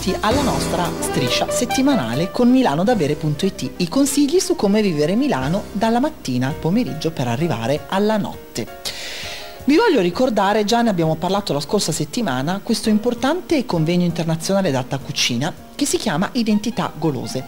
benvenuti alla nostra striscia settimanale con milanodabere.it, i consigli su come vivere Milano dalla mattina al pomeriggio per arrivare alla notte. Vi voglio ricordare, già ne abbiamo parlato la scorsa settimana, questo importante convegno internazionale d'alta cucina che si chiama Identità Golose.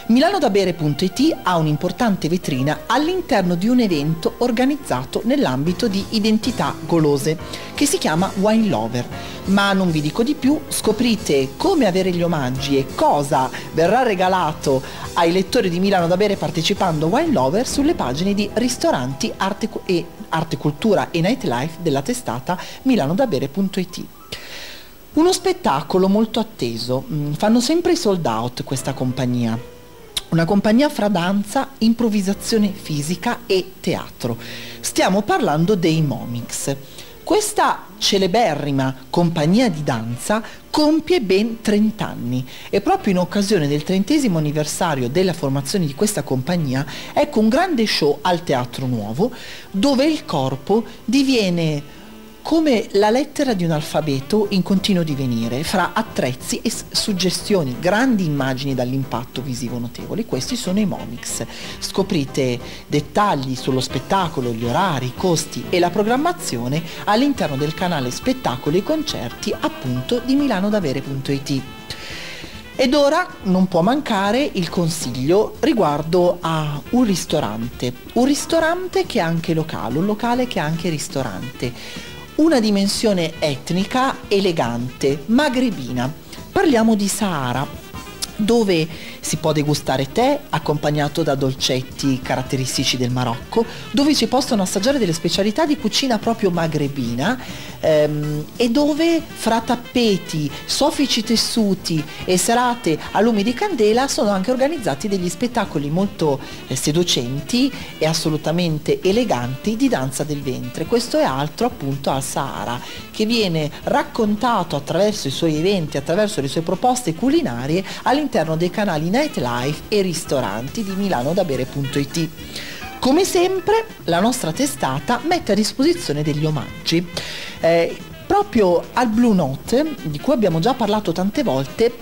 Milanodabere.it ha un'importante vetrina all'interno di un evento organizzato nell'ambito di Identità Golose che si chiama Wine Lover. Ma non vi dico di più, scoprite come avere gli omaggi e cosa verrà regalato ai lettori di Milano da Bere partecipando a Wine Lover sulle pagine di ristoranti, arte, cultura e nightlife della testata milanodabere.it. Uno spettacolo molto atteso, fanno sempre i sold out questa compagnia. Una compagnia fra danza, improvvisazione fisica e teatro. Stiamo parlando dei Momix. Questa celeberrima compagnia di danza compie ben 30 anni e proprio in occasione del 30° anniversario della formazione di questa compagnia ecco un grande show al Teatro Nuovo dove il corpo diviene come la lettera di un alfabeto in continuo divenire, fra attrezzi e suggestioni, grandi immagini dall'impatto visivo notevoli. Questi sono i Momix. Scoprite dettagli sullo spettacolo, gli orari, i costi e la programmazione all'interno del canale Spettacoli e Concerti, appunto, di milanodabere.it. Ed ora non può mancare il consiglio riguardo a un ristorante che è anche locale, un locale che è anche ristorante. Una dimensione etnica, elegante, magrebina. Parliamo di Sahara, dove si può degustare tè accompagnato da dolcetti caratteristici del Marocco, dove si possono assaggiare delle specialità di cucina proprio magrebina e dove fra tappeti, soffici tessuti e serate a lumi di candela sono anche organizzati degli spettacoli molto seducenti e assolutamente eleganti di danza del ventre. Questo è altro appunto al Sahara, che viene raccontato attraverso i suoi eventi, attraverso le sue proposte culinarie all'interno dei canali nightlife e ristoranti di milanodabere.it. Come sempre la nostra testata mette a disposizione degli omaggi. Proprio al Blue Note, di cui abbiamo già parlato tante volte,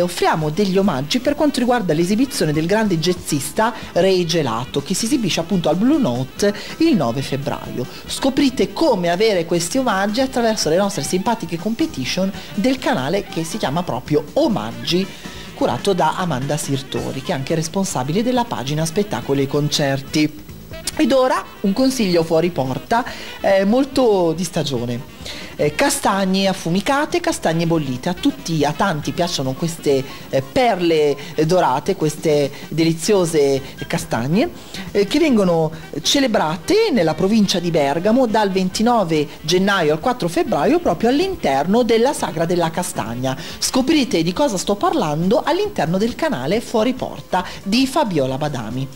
offriamo degli omaggi per quanto riguarda l'esibizione del grande jazzista Ray Gelato, che si esibisce appunto al Blue Note il 9 febbraio. Scoprite come avere questi omaggi attraverso le nostre simpatiche competition del canale che si chiama proprio Omaggi, curato da Amanda Sirtori, che è anche responsabile della pagina Spettacoli e Concerti. Ed ora un consiglio fuori porta, molto di stagione. Castagne affumicate, castagne bollite. A tanti piacciono queste perle dorate, queste deliziose castagne che vengono celebrate nella provincia di Bergamo dal 29 gennaio al 4 febbraio proprio all'interno della Sagra della Castagna. Scoprirete di cosa sto parlando all'interno del canale Fuori Porta di Fabiola Badami.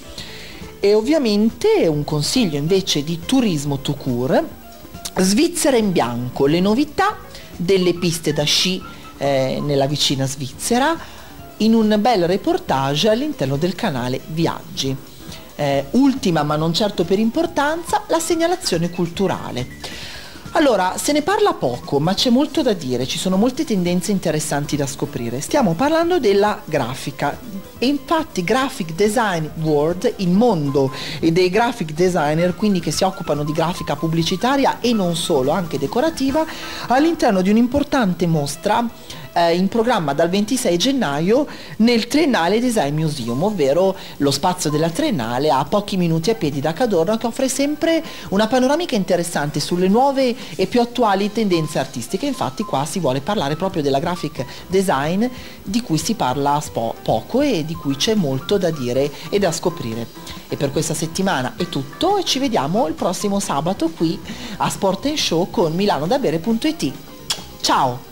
E ovviamente un consiglio invece di turismo tout court: Svizzera in bianco, le novità delle piste da sci nella vicina Svizzera, in un bel reportage all'interno del canale Viaggi. Ultima ma non certo per importanza, la segnalazione culturale. Allora, se ne parla poco, ma c'è molto da dire, ci sono molte tendenze interessanti da scoprire. Stiamo parlando della grafica e infatti Graphic Design World, il mondo dei graphic designer, quindi che si occupano di grafica pubblicitaria e non solo, anche decorativa, all'interno di un'importante mostra in programma dal 26 gennaio nel Triennale Design Museum, ovvero lo spazio della Triennale a pochi minuti a piedi da Cadorna, che offre sempre una panoramica interessante sulle nuove e più attuali tendenze artistiche. Infatti qua si vuole parlare proprio della graphic design, di cui si parla poco e di cui c'è molto da dire e da scoprire. E per questa settimana è tutto e ci vediamo il prossimo sabato qui a Sport & Show con milanodabere.it. Ciao!